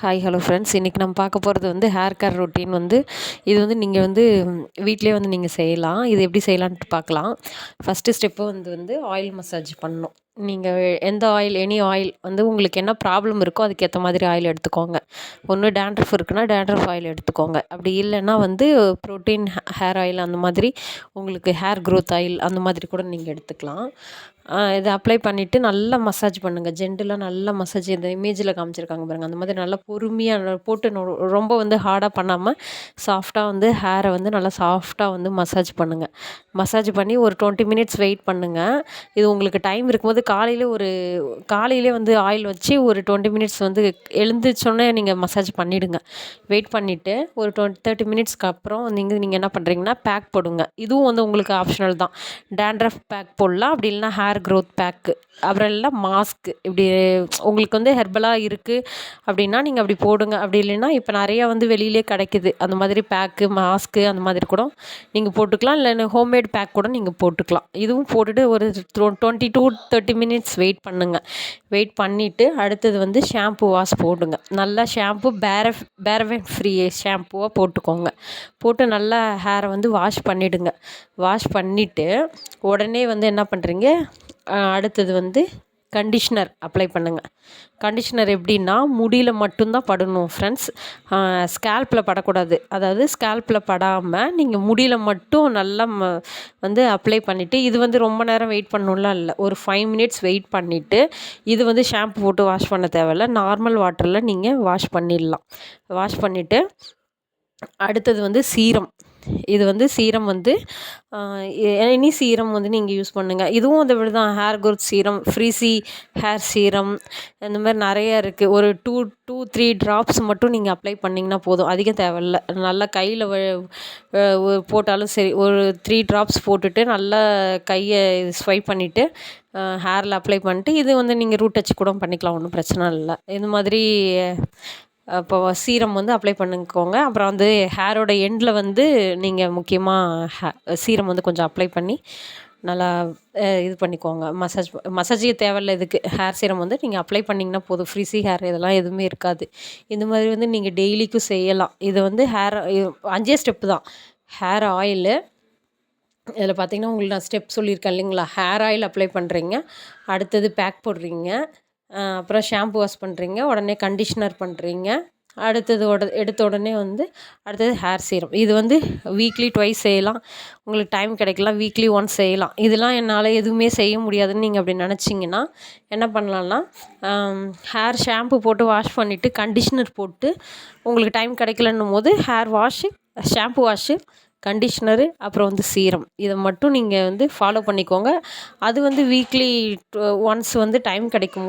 Hi hello friends, இன்றைக்கி நம்ம பார்க்க போகிறது வந்து ஹேர் கேர் ரொட்டீன் இது நீங்கள் வீட்டிலே நீங்கள் செய்யலாம். இது எப்படி செய்யலான்ட்டு பார்க்கலாம். ஃபஸ்ட்டு ஸ்டெப்பு ஆயில் மசாஜ் பண்ணணும். நீங்கள் எந்த ஆயில், எனி ஆயில் உங்களுக்கு என்ன ப்ராப்ளம் இருக்கோ அதுக்கேற்ற மாதிரி ஆயில் எடுத்துக்கோங்க. ஒன்று டேண்ட்ரஃப் இருக்குன்னா டேண்ட்ரஃப் ஆயில் எடுத்துக்கோங்க. அப்படி இல்லைன்னா ப்ரோட்டீன் ஹேர் ஆயில் அந்த மாதிரி உங்களுக்கு ஹேர் க்ரோத் ஆயில் அந்த மாதிரி கூட நீங்கள் எடுத்துக்கலாம். இதை அப்ளை பண்ணிவிட்டு நல்லா மசாஜ் பண்ணுங்கள். ஜென்டிலாக நல்லா மசாஜ், இந்த இமேஜில் காமிச்சிருக்காங்க பாருங்கள், அந்த மாதிரி நல்லா பொறுமையாக போட்டு ரொம்ப ஹார்டாக பண்ணாமல் சாஃப்டாக ஹேரை நல்லா சாஃப்டாக மசாஜ் பண்ணுங்கள். மசாஜ் பண்ணி ஒரு 20 மினிட்ஸ் வெயிட் பண்ணுங்கள். இது உங்களுக்கு டைம் இருக்கும்போது காலையிலே ஆயில் வச்சு ஒரு 20 மினிட்ஸ் எழுந்திரிச்சோன்னே நீங்கள் மசாஜ் பண்ணிவிடுங்க. வெயிட் பண்ணிவிட்டு ஒரு 30 மினிட்ஸ்க்கு அப்புறம் நீங்கள் என்ன பண்ணுறீங்கன்னா பேக் போடுங்க. இதுவும் உங்களுக்கு ஆப்ஷனல் தான். டேண்ட்ரஃப் பேக் போடலாம், அப்படி இல்லைனா ஹேர் க்ரோத் பேக்கு, அப்புறம் இல்லை மாஸ்க்கு. இப்படி உங்களுக்கு ஹெர்பலாக இருக்குது அப்படின்னா நீங்கள் அப்படி போடுங்க. அப்படி இல்லைன்னா இப்போ நிறையா வெளியிலே கிடைக்குது அந்த மாதிரி பேக்கு, மாஸ்க்கு அந்த மாதிரி கூட நீங்கள் போட்டுக்கலாம். இல்லை ஹோம்மேட் பேக் கூட நீங்கள் போட்டுக்கலாம். இதுவும் போட்டுட்டு ஒரு 20 to 30 மினிட்ஸ் வெயிட் பண்ணுங்கள். வெயிட் பண்ணிவிட்டு அடுத்தது ஷாம்பு வாஷ் போடுங்க. நல்லா ஷாம்பு பேரபன் ஃப்ரீ ஷாம்புவாக போட்டுக்கோங்க. போட்டு நல்லா ஹேரை வாஷ் பண்ணிவிடுங்க. வாஷ் பண்ணிவிட்டு உடனே என்ன பண்ணுறீங்க, அடுத்தது கண்டிஷ்னர் அப்ளை பண்ணுங்கள். கண்டிஷ்னர் எப்படின்னா முடியில் மட்டும்தான் படணும் ஃப்ரெண்ட்ஸ். ஸ்கேல்பில் படக்கூடாது. அதாவது ஸ்கேல்பில் படாமல் நீங்கள் முடியில் மட்டும் நல்லா அப்ளை பண்ணிவிட்டு, இது ரொம்ப நேரம் வெயிட் பண்ணணும்லாம் இல்லை. ஒரு 5 மினிட்ஸ் வெயிட் பண்ணிவிட்டு, இது ஷாம்பு போட்டு வாஷ் பண்ண தேவையில்ல. நார்மல் வாட்டரில் நீங்கள் வாஷ் பண்ணிடலாம். வாஷ் பண்ணிவிட்டு அடுத்தது சீரம். இது சீரம் எனி சீரம் நீங்கள் யூஸ் பண்ணுங்கள். இதுவும் இப்படி தான். Hair growth serum, frizzy hair serum, இந்த மாதிரி நிறைய இருக்குது. ஒரு 2-3 ட்ராப்ஸ் மட்டும் நீங்கள் அப்ளை பண்ணிங்கன்னா போதும். அதிகம் தேவையில்லை. நல்லா கையில் போட்டாலும் சரி, ஒரு 3 ட்ராப்ஸ் போட்டுட்டு நல்லா கையை ஸ்வைப் பண்ணிவிட்டு ஹேரில் அப்ளை பண்ணிட்டு, இது நீங்கள் ரூட் டச் கூட பண்ணிக்கலாம், ஒன்றும் பிரச்சனை இல்லை. இது மாதிரி இப்போ சீரம் அப்ளை பண்ணிக்கோங்க. அப்புறம் ஹேரோட எண்டில் நீங்கள் முக்கியமாக சீரம் கொஞ்சம் அப்ளை பண்ணி நல்லா இது பண்ணிக்கோங்க. மசாஜே தேவையில்லை இதுக்கு. ஹேர் சீரம் நீங்கள் அப்ளை பண்ணிங்கன்னா போதும். ஃப்ரீசி ஹேர் இதெல்லாம் எதுவுமே இருக்காது. இந்த மாதிரி நீங்கள் டெய்லிக்கும் செய்யலாம். இது ஹேர் 5 ஸ்டெப்பு தான். ஹேர் ஆயிலு, இதில் பார்த்தீங்கன்னா உங்களுக்கு நான் ஸ்டெப் சொல்லியிருக்கேன் இல்லைங்களா. ஹேர் ஆயில் அப்ளை பண்ணுறீங்க, அடுத்தது பேக் போடுறீங்க, அப்புறம் ஷாம்பு வாஷ் பண்ணுறீங்க, உடனே கண்டிஷ்னர் பண்ணுறீங்க, அடுத்தது எடுத்த உடனே அடுத்தது ஹேர் சீரம். இது வீக்லி 2 செய்யலாம். உங்களுக்கு டைம் கிடைக்கலாம், வீக்லி 1 செய்யலாம். இதெல்லாம் என்னால் எதுவுமே செய்ய முடியாதுன்னு நீங்கள் அப்படி நினச்சிங்கன்னா என்ன பண்ணலான்னா, ஹேர் ஷாம்பு போட்டு வாஷ் பண்ணிவிட்டு கண்டிஷ்னர் போட்டு, உங்களுக்கு டைம் கிடைக்கலன்னும் போது hair wash, shampoo wash, conditioner, அப்புறம் சீரம், இதை மட்டும் நீங்கள் ஃபாலோ பண்ணிக்கோங்க. அது வீக்லி ஒன்ஸ் டைம் கிடைக்கும் போது